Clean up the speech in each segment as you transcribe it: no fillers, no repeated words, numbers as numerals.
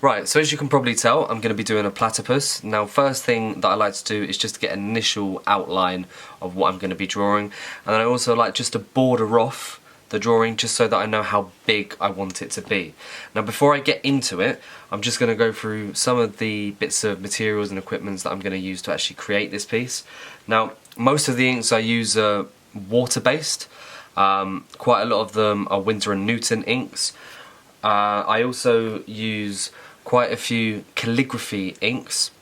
Right, so as you can probably tell, I'm going to be doing a platypus. Now, first thing that I like to do is just to get an initial outline of what I'm going to be drawing. And then I also like just to border off the drawing just so that I know how big I want it to be. Now, before I get into it, I'm just going to go through some of the bits of materials and equipments that I'm going to use to actually create this piece. Now, most of the inks I use are water-based. Quite a lot of them are Winsor & Newton inks. I also use quite a few calligraphy inks,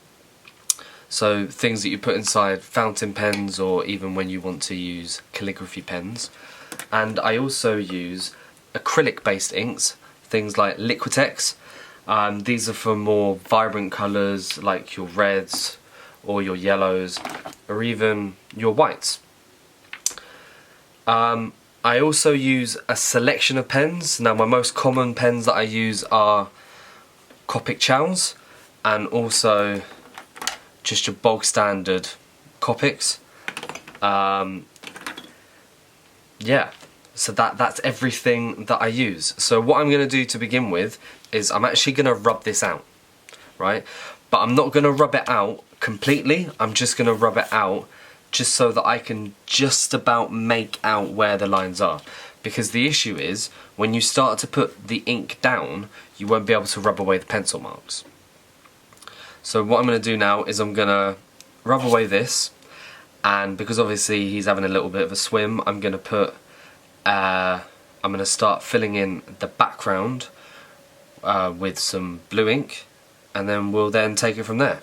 so things that you put inside fountain pens or even when you want to use calligraphy pens. And I also use acrylic based inks, things like Liquitex. These are for more vibrant colours like your reds or your yellows or even your whites. I also use a selection of pens. Now, my most common pens that I use are Copic Chows and also just your bog standard Copics. Yeah, so that's everything that I use. So what I'm going to do to begin with is I'm actually going to rub this out, right? But I'm not going to rub it out completely, I'm just going to rub it out just so that I can just about make out where the lines are. Because the issue is, when you start to put the ink down, you won't be able to rub away the pencil marks. So what I'm going to do now is I'm going to rub away this, and because obviously he's having a little bit of a swim, I'm going to put, I'm going to start filling in the background with some blue ink, and then we'll then take it from there.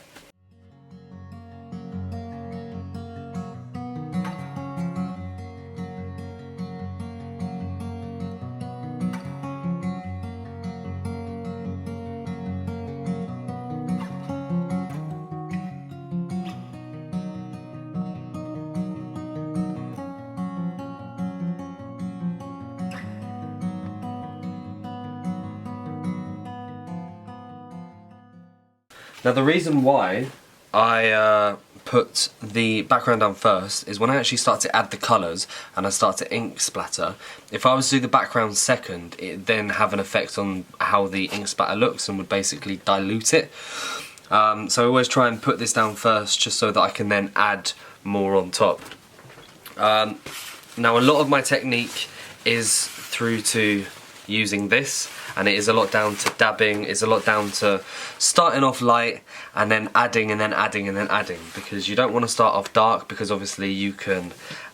Now, the reason why I put the background down first is when I actually start to add the colours and I start to ink splatter, if I was to do the background second, it then have an effect on how the ink splatter looks and would basically dilute it. So I always try and put this down first just so that I can then add more on top. Now, a lot of my technique is through to using this, and it is a lot down to dabbing, it's a lot down to starting off light and then adding and then adding and then adding, because you don't want to start off dark, because obviously you can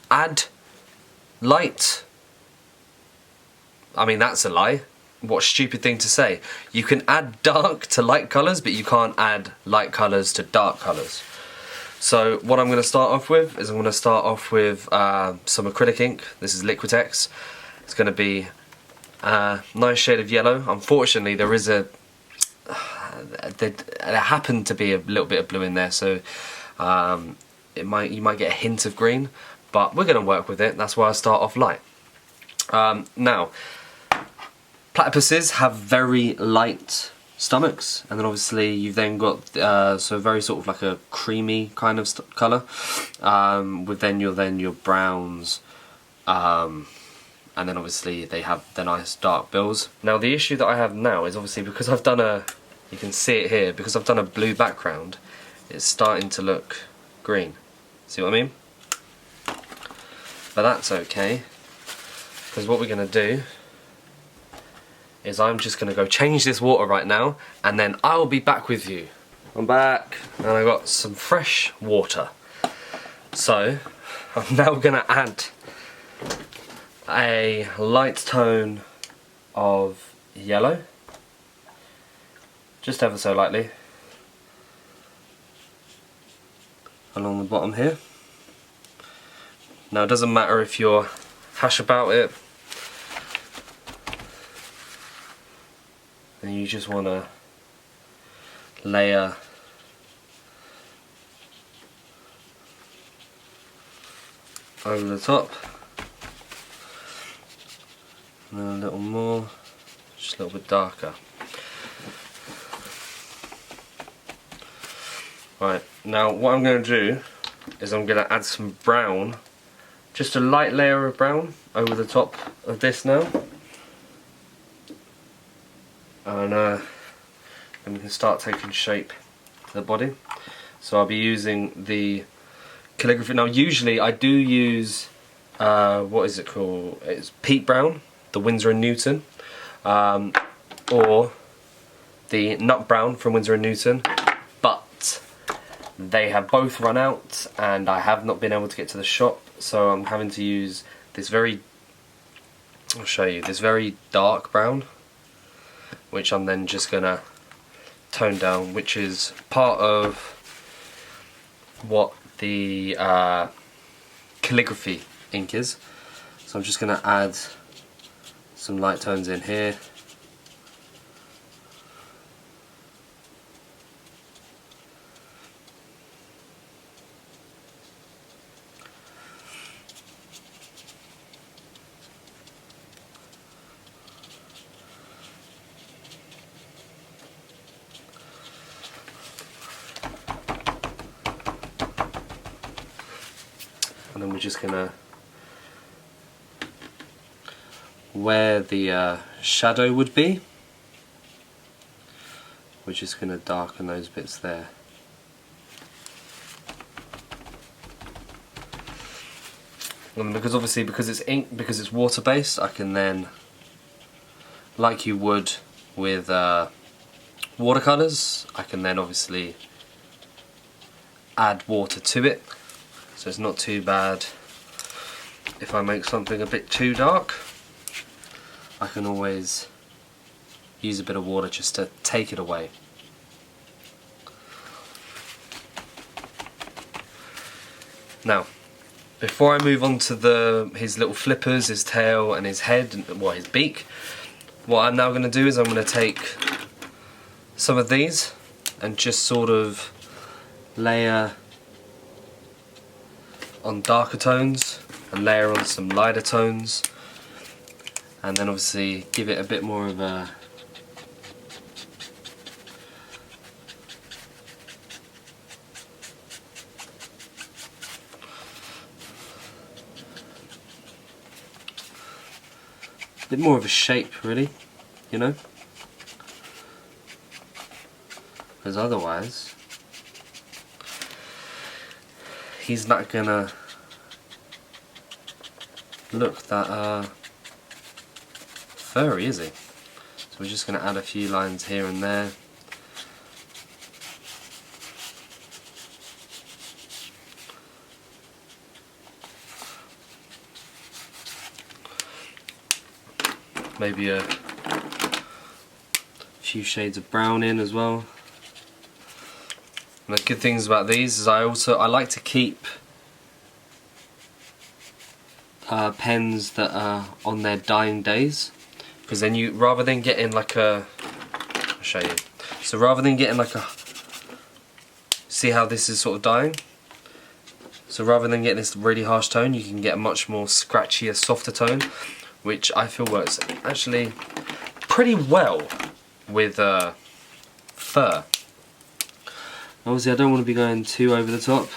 add light. I mean, that's a lie. What a stupid thing to say. You can add dark to light colours, but you can't add light colours to dark colours. So what I'm going to start off with is I'm going to start off with some acrylic ink. This is Liquitex. It's going to be a nice shade of yellow. Unfortunately, there is there happened to be a little bit of blue in there, so you might get a hint of green, but we're going to work with it. That's why I start off light. Now, platypuses have very light stomachs, and then obviously you've then got so very sort of like a creamy kind of colour, with then your browns, and then obviously they have the nice dark bills. Now, the issue that I have now is obviously because I've done you can see it here, because I've done a blue background, it's starting to look green. See what I mean? But that's okay, because what we're going to do is I'm just going to go change this water right now, and then I'll be back with you. I'm back, and I got some fresh water. So I'm now going to add a light tone of yellow, just ever so lightly, along the bottom here. Now, it doesn't matter if you're hash about it, and you just want to layer over the top, and then a little more, just a little bit darker. Right, now what I'm going to do is I'm going to add some brown, just a light layer of brown over the top of this now. And I'm going and start taking shape to the body. So I'll be using the calligraphy. Now usually I do use, what is it called? It's Pete Brown, the Winsor & Newton, or the Nut Brown from Winsor & Newton, but they have both run out and I have not been able to get to the shop, so I'm having to use this very, I'll show you, this very dark brown, which I'm then just gonna tone down, which is part of what the calligraphy ink is. So I'm just gonna add some light tones in here. And then we're just gonna, where the shadow would be, we're just gonna darken those bits there. And because obviously, because it's ink, because it's water based, I can then, like you would with watercolours, I can then obviously add water to it. So it's not too bad if I make something a bit too dark. I can always use a bit of water just to take it away. Now, before I move on to his little flippers, his tail and his head, and well, his beak, what I'm now going to do is I'm going to take some of these and just sort of layer on darker tones and layer on some lighter tones, and then obviously give it a bit more of a shape, really, you know, because otherwise he's not gonna look that furry, is he? So we're just gonna add a few lines here and there. Maybe a few shades of brown in as well. And the good things about these is I like to keep pens that are on their dying days, because then you, rather than getting like a, I'll show you. So rather than getting like a, see how this is sort of dying? So rather than getting this really harsh tone, you can get a much more scratchier, softer tone, which I feel works actually pretty well with fur. Obviously I don't want to be going too over the top.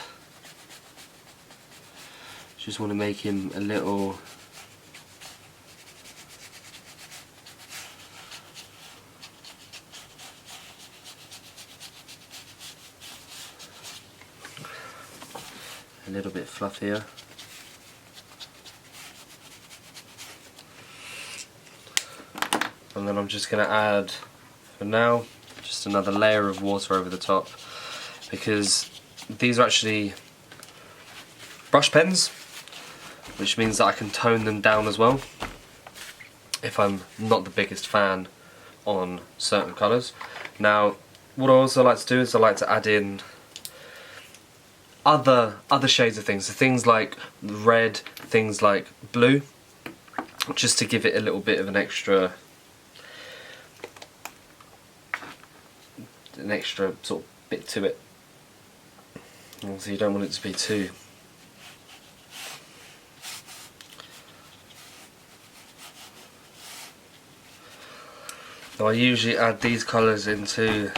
Just want to make him a little bit fluffier. And then I'm just going to add, for now, just another layer of water over the top, because these are actually brush pens, which means that I can tone them down as well if I'm not the biggest fan on certain colours. Now, what I also like to do is I like to add in other shades of things, so things like red, things like blue, just to give it a little bit of an extra sort of bit to it. So you don't want it to be too now I usually add these colours into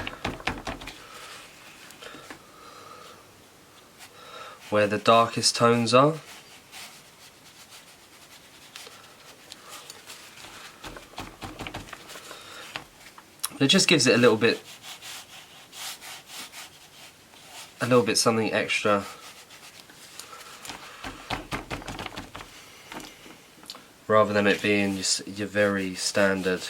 where the darkest tones are. It just gives it a little bit a little bit something extra. Rather than it being just your very standard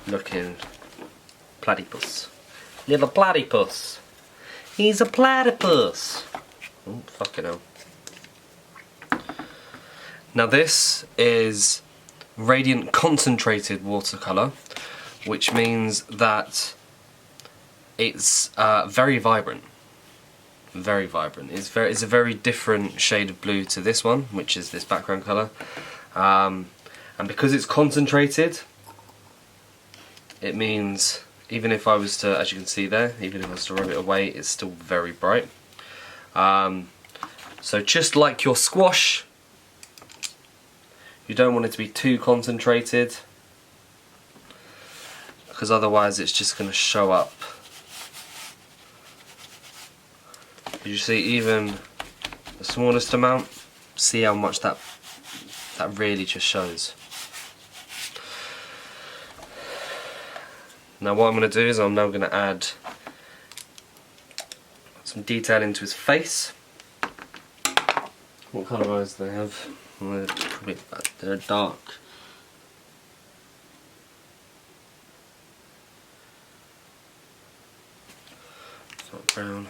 looking platypus. Little platypus. He's a platypus. Oh, fucking hell. Now this is radiant concentrated watercolour, which means that it's very vibrant. Very vibrant. It's a very different shade of blue to this one, which is this background colour. And because it's concentrated, it means even if I was to, as you can see there, even if I was to rub it away, it's still very bright. So just like your squash, you don't want it to be too concentrated, because otherwise it's just going to show up. You see, even the smallest amount, see how much that really just shows. Now what I'm going to do is I'm now going to add some detail into his face. What colour eyes do they have? Well, they're dark. It's not brown.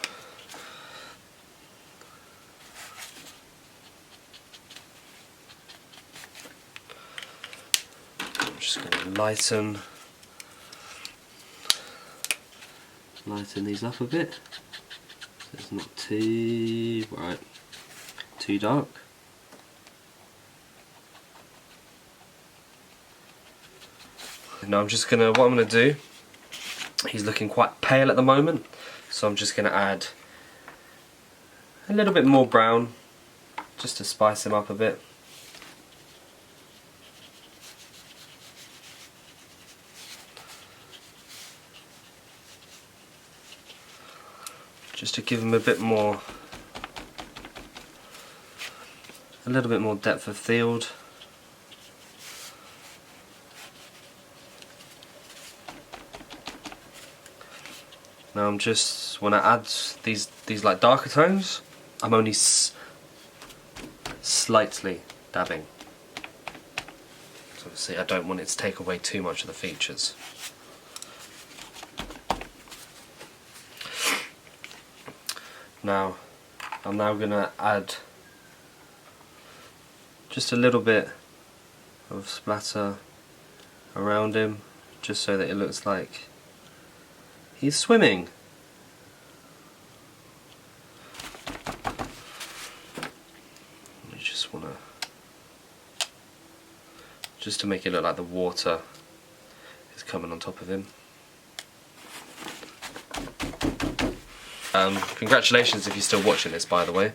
I'm just going to lighten these up a bit, so it's not too bright, too dark. Now what I'm gonna do, he's looking quite pale at the moment, so I'm just gonna add a little bit more brown, just to spice him up a bit. Just to give him a little bit more depth of field. Now when I add these like darker tones, I'm only slightly dabbing. So obviously I don't want it to take away too much of the features. Now, I'm now going to add just a little bit of splatter around him, just so that it looks like he's swimming. You just want to make it look like the water is coming on top of him. Congratulations if you're still watching this, by the way.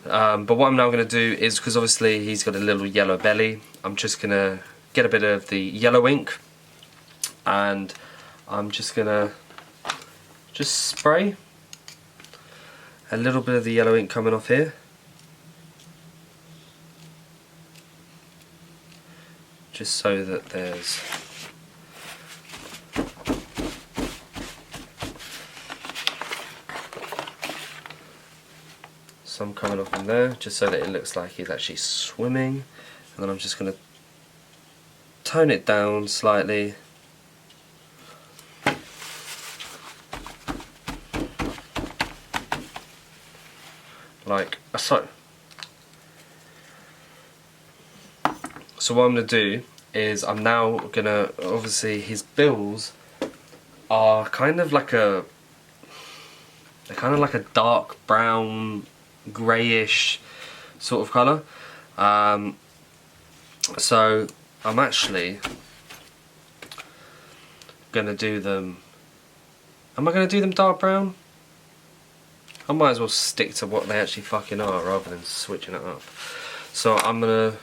But what I'm now going to do is, because obviously he's got a little yellow belly, I'm just going to get a bit of the yellow ink, and I'm just going to spray a little bit of the yellow ink coming off here, just so that there's some coming off in there, just so that it looks like he's actually swimming. And then I'm just going to tone it down slightly. Like so. So what I'm going to do is I'm now going to, obviously his bills are kind of like a dark brown, greyish sort of colour. So I'm actually going to do them, am I going to do them dark brown? I might as well stick to what they actually fucking are rather than switching it up. So I'm going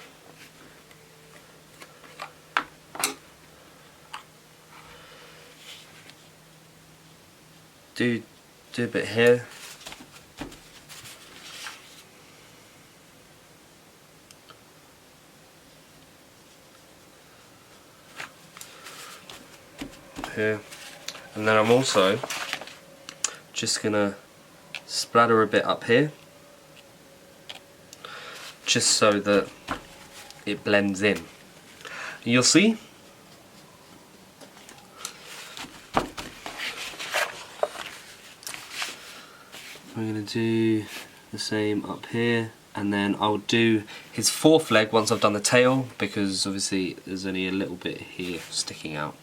to do a bit here. here. And then I'm also just gonna splatter a bit up here, just so that it blends in. You'll see. I'm gonna do the same up here, and then I'll do his fourth leg once I've done the tail, because obviously there's only a little bit here sticking out.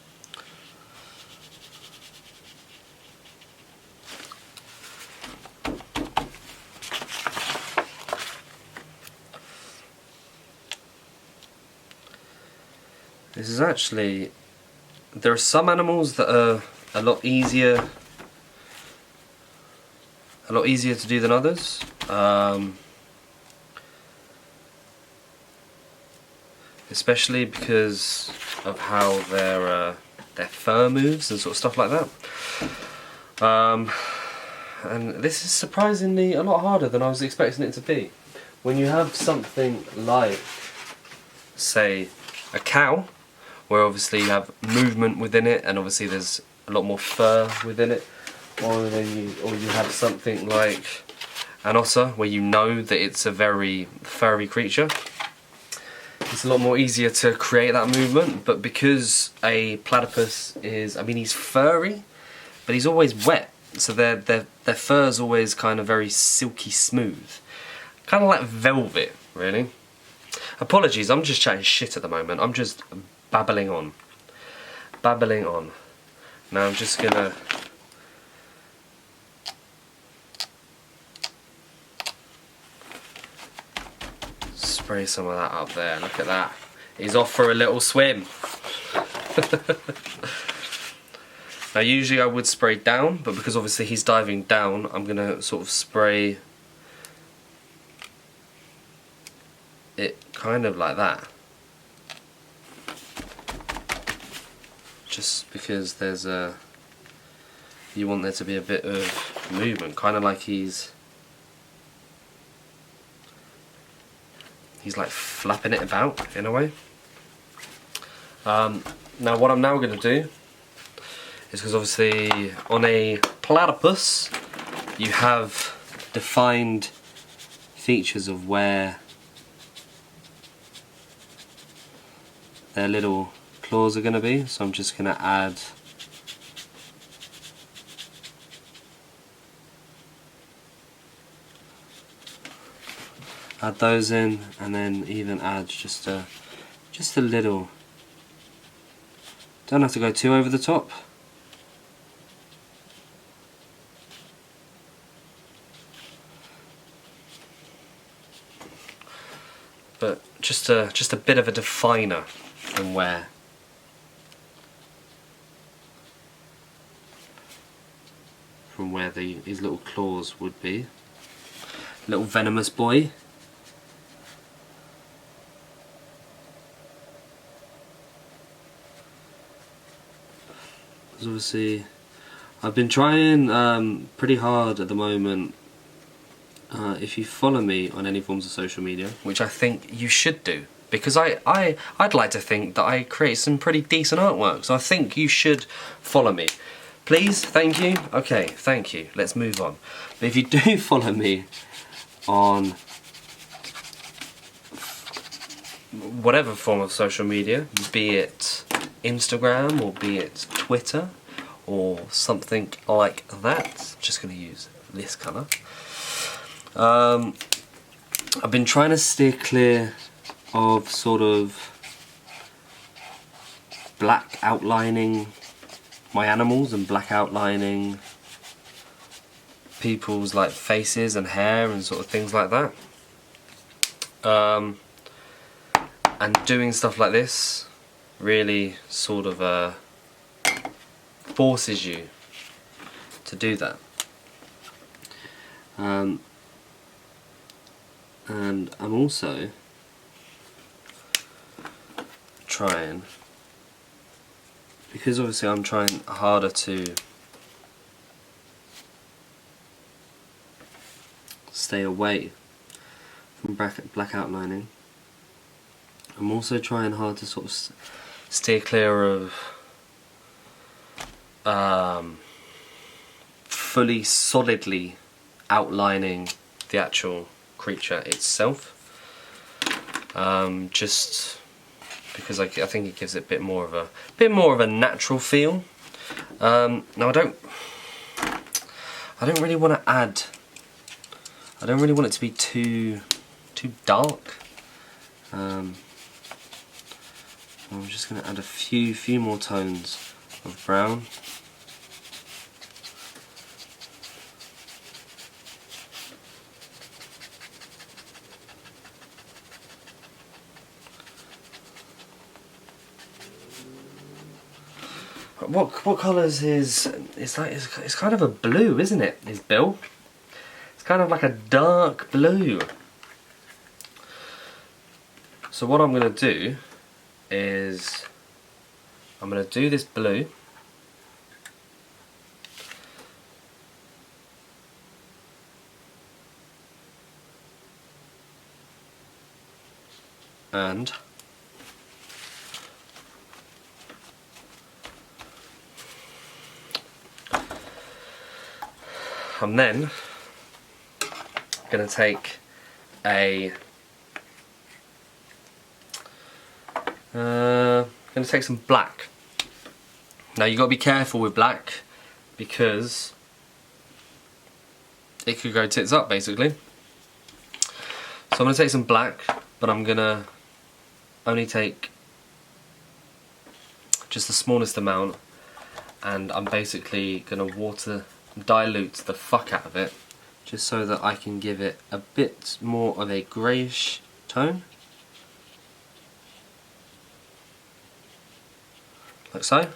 This is actually, there are some animals that are a lot easier to do than others. Especially because of how their fur moves and sort of stuff like that. And this is surprisingly a lot harder than I was expecting it to be. When you have something like, say, a cow, where obviously you have movement within it, and obviously there's a lot more fur within it, or you have something like an otter, where you know that it's a very furry creature, it's a lot more easier to create that movement. But because a platypus is, I mean, he's furry, but he's always wet, so their fur's always kind of very silky smooth, kind of like velvet, really. Apologies, I'm just chatting shit at the moment. I'm just babbling on. Now I'm just gonna spray some of that up there. Look at that. He's off for a little swim. Now usually I would spray down, but because obviously he's diving down, I'm gonna sort of spray it kind of like that. Just because there's you want there to be a bit of movement, kind of like he's like flapping it about in a way. Now what I'm now going to do is, because obviously on a platypus you have defined features of where their little claws are going to be, so I'm just going to add those in, and then even add just a little. Don't have to go too over the top. But just a bit of a definer from where his little claws would be. Little venomous boy. Because obviously I've been trying pretty hard at the moment. If you follow me on any forms of social media, which I think you should do, because I'd like to think that I create some pretty decent artwork, so I think you should follow me. Please, thank you. Okay, thank you. Let's move on. But if you do follow me on whatever form of social media, be it Instagram or be it Twitter or something like that, just going to use this colour. I've been trying to steer clear of sort of black outlining my animals and black outlining people's like faces and hair and sort of things like that. And doing stuff like this really sort of forces you to do that. And I'm also trying, because obviously I'm trying harder to stay away from black outlining, I'm also trying hard to sort of steer clear of fully solidly outlining the actual creature itself, just because I think it gives it a bit more of a natural feel. Now I don't really want to add. I don't really want it to be too dark. I'm just going to add a few more tones of brown. What colours is like? It's kind of a blue, isn't it? His bill. It's kind of like a dark blue. So what I'm going to do is I'm going to do this blue. And I'm then going to take some black. Now you got to be careful with black because it could go tits up basically. So I'm going to take some black, but I'm going to only take just the smallest amount, and I'm basically going to dilute the fuck out of it, just so that I can give it a bit more of a greyish tone, like so.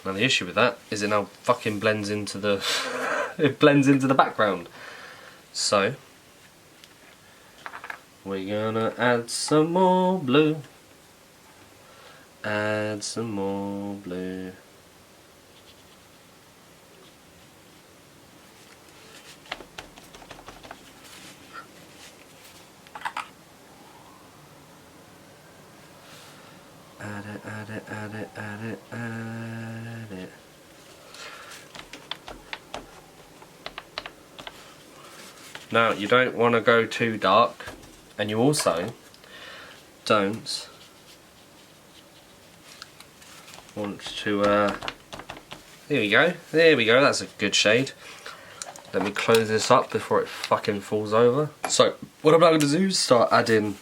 Now the issue with that is it now fucking blends into the it blends into the background. So we're gonna add some more blue. Add some more blue. Add it, add it, add it, add it, add it. Now you don't want to go too dark, and you also don't want to, there we go, that's a good shade. Let me close this up before it fucking falls over. So what I'm now going to do is start adding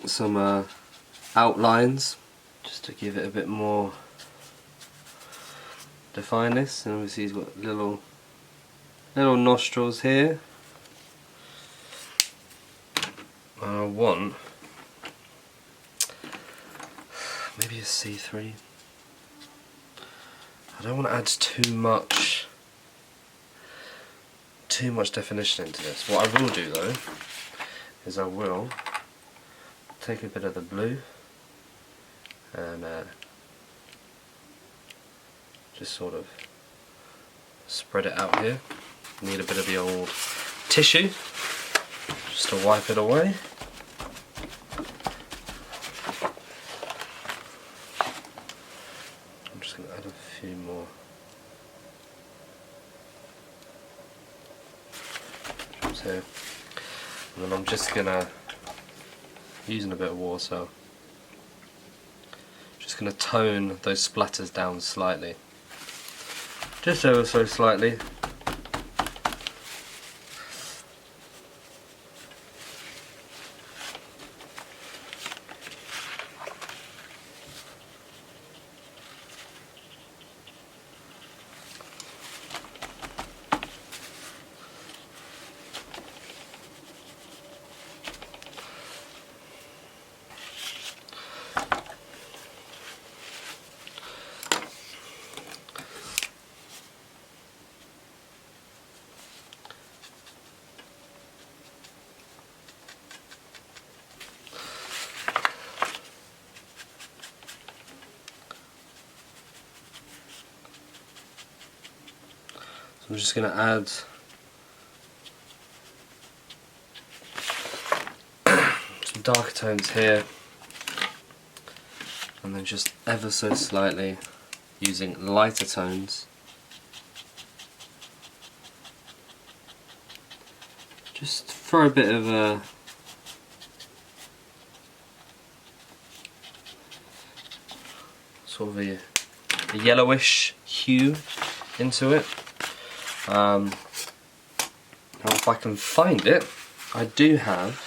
some outlines, just to give it a bit more defineness. And obviously he's got little nostrils here. I want maybe a C3. I don't want to add too much definition into this. What I will do though is I will take a bit of the blue and just sort of spread it out here. Need a bit of the old tissue just to wipe it away. I'm just going to add a few more. Here. And then I'm just going to, using a bit of water, just going to tone those splatters down slightly. Just ever so slightly. I'm just going to add some darker tones here, And then just ever so slightly using lighter tones. Just throw a bit of a sort of a yellowish hue into it. Now if I can find it, I do have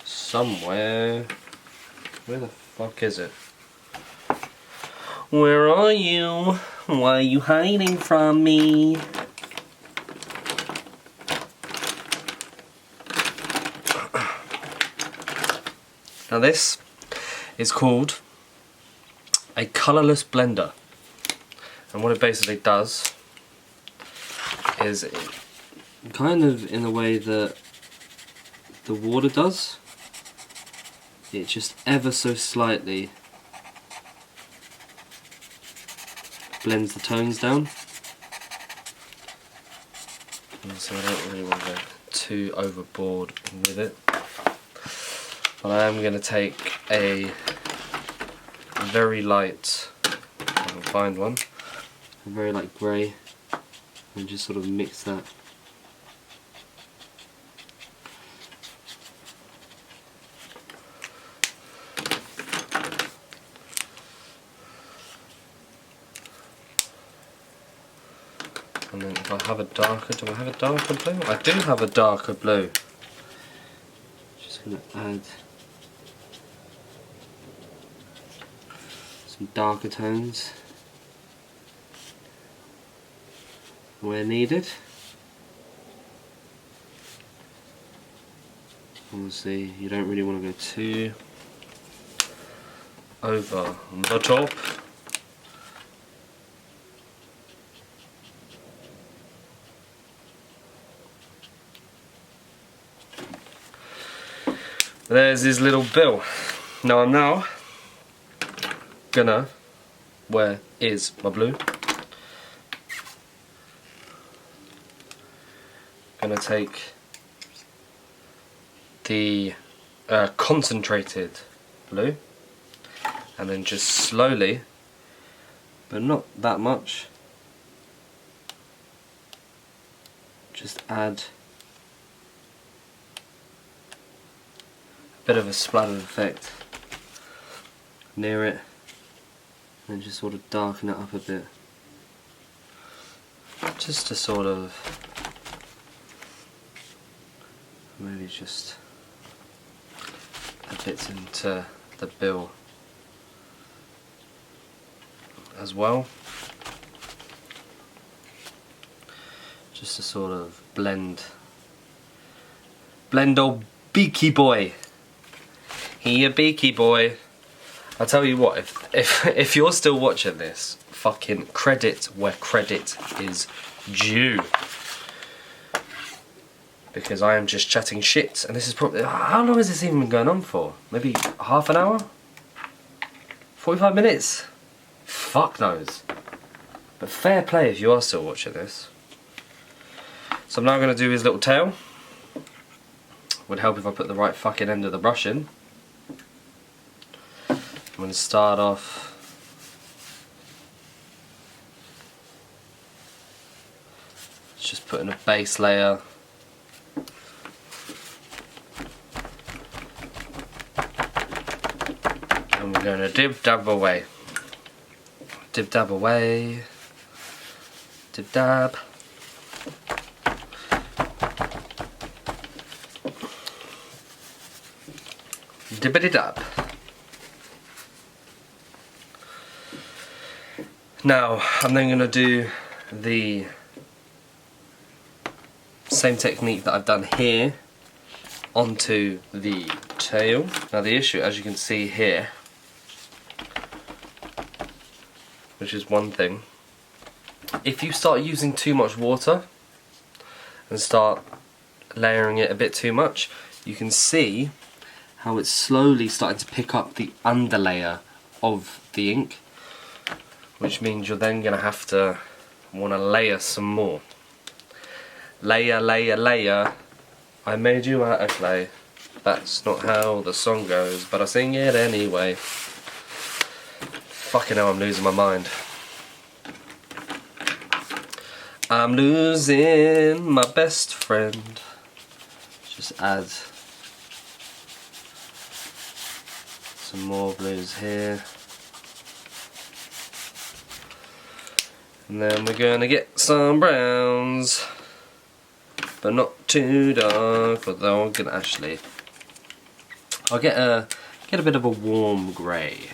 somewhere, where the fuck is it? Where are you? Why are you hiding from me? Now this is called a colourless blender, and what it basically does is kind of in the way that the water does, it just ever so slightly blends the tones down. And so I don't really want to go too overboard with it, but I am going to take a very light, if I can find one, a very light grey, and just sort of mix that. And then if I have a darker, do I have a darker blue? I do have a darker blue. Just going to add some darker tones where needed. Obviously you don't really want to go too over the top. There's his little bill. Now I'm gonna, where is my blue? Gonna take the concentrated blue and then just slowly, but not that much, just add a bit of a splattered effect near it, and just sort of darken it up a bit, just to sort of maybe just add bits into the bill as well, just to sort of blend old beaky boy. Here, beaky boy. I'll tell you what, if you're still watching this, fucking credit where credit is due. Because I am just chatting shit, and this is probably, how long has this even been going on for? Maybe half an hour? 45 minutes? Fuck knows. But fair play if you are still watching this. So I'm now going to do his little tail. Would help if I put the right fucking end of the brush in. I'm going to start off just putting a base layer, and we're going to dib dab away, dib dab away, dib dab. Dibbity dab. Now I'm then going to do the same technique that I've done here onto the tail. Now the issue, as you can see here, which is one thing, if you start using too much water and start layering it a bit too much, you can see how it's slowly starting to pick up the underlayer of the ink, which means you're then going to have to want to layer some more. Layer, layer, layer, I made you out of clay. That's not how the song goes, but I sing it anyway. Fucking hell, I'm losing my mind. I'm losing my best friend. Just add some more blues here. And then we're going to get some browns. But not too dark, although I'm going to actually... I'll get a bit of a warm grey.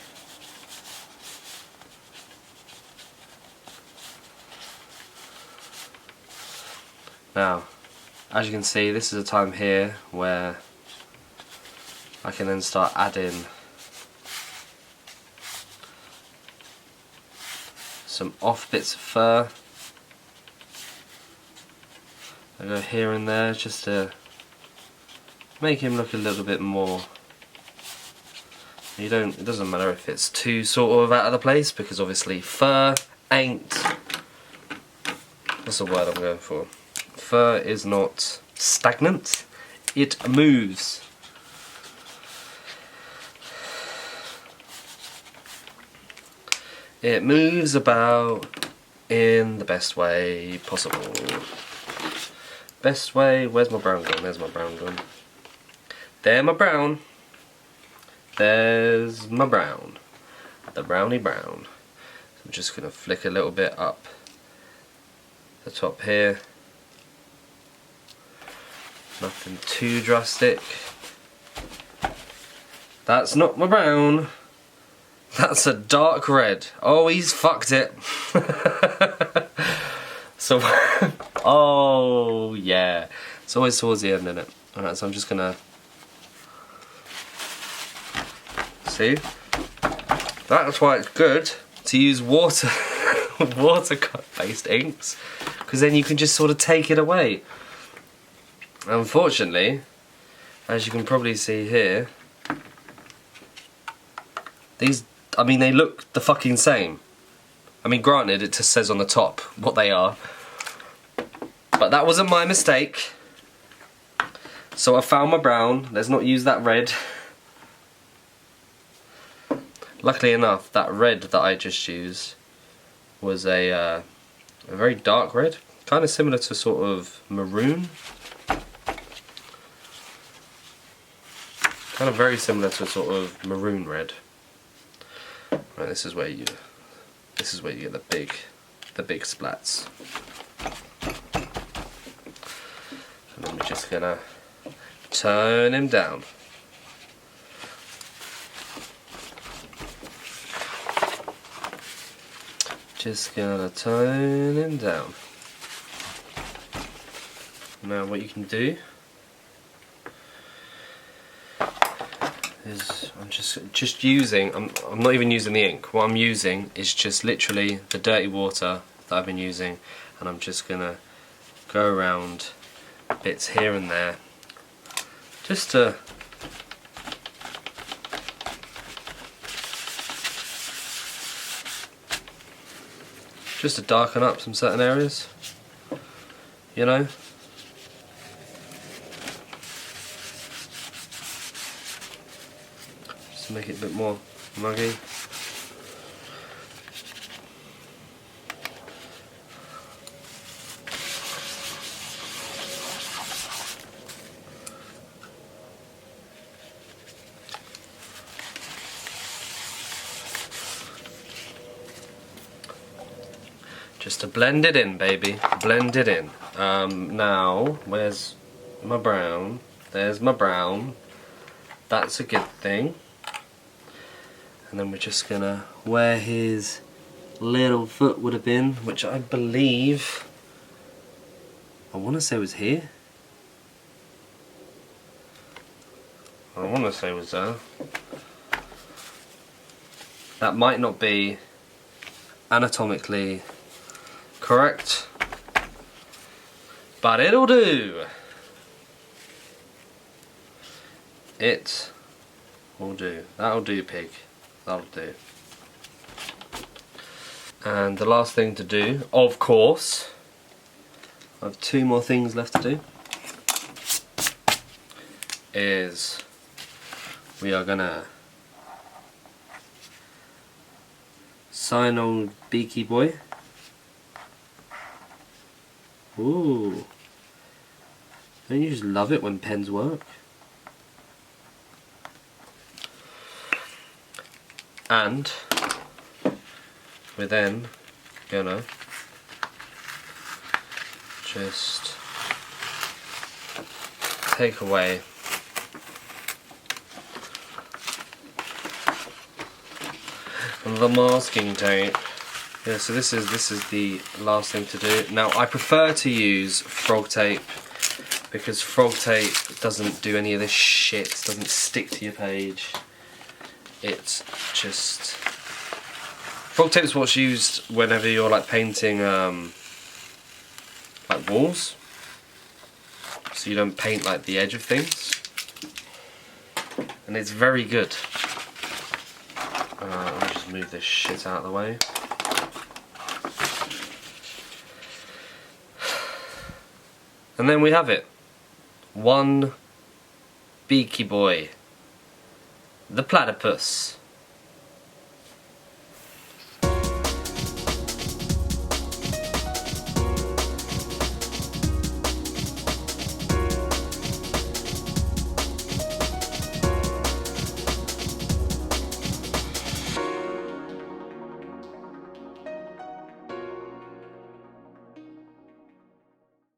Now, as you can see, this is a time here where I can then start adding some off bits of fur. I go here and there just to make him look a little bit more. It doesn't matter if it's too sort of out of the place, because obviously fur ain't, what's the word I'm going for? Fur is not stagnant, it moves. It moves about in the best way possible. Best way, where's my brown gone? There's my brown gone. There my brown. There's my brown. The brownie brown. So I'm just going to flick a little bit up the top here. Nothing too drastic. That's not my brown. That's a dark red. Oh, he's fucked it. So, oh yeah. It's always towards the end, isn't it? Alright, so I'm just gonna... See? That's why it's good to use water, watercolor-based inks, because then you can just sort of take it away. Unfortunately, as you can probably see here, these, I mean, they look the fucking same. I mean, granted, it just says on the top what they are, but that wasn't my mistake. So I found my brown. Let's not use that red. Luckily enough, that red that I just used was a very dark red, kind of similar to sort of maroon. Kind of very similar to a sort of maroon red. Right, this is where you get the big splats. And then we're just gonna turn him down. Just gonna turn him down. Now what you can do is I'm just using, I'm not even using the ink. What I'm using is just literally the dirty water that I've been using, and I'm just gonna go around bits here and there just to darken up some certain areas, you know. Just to make it a bit more muggy. Just to blend it in, baby. Blend it in. Now, where's my brown? There's my brown. That's a good thing. And then we're just gonna where his little foot would have been, which I believe, I want to say was here. I want to say was there. That might not be anatomically correct, but it'll do. It will do. That'll do, pig. That'll do. And the last thing to do, of course, I have two more things left to do, is we are gonna sign old beaky boy. Ooh. Don't you just love it when pens work? And we're then gonna just take away the masking tape. Yeah, so this is the last thing to do. Now I prefer to use frog tape because frog tape doesn't do any of this shit, doesn't stick to your page. It's just... frog tape is what's used whenever you're like painting like walls, so you don't paint like the edge of things, and it's very good. I'll just move this shit out of the way. And then we have it. One beaky boy. The platypus.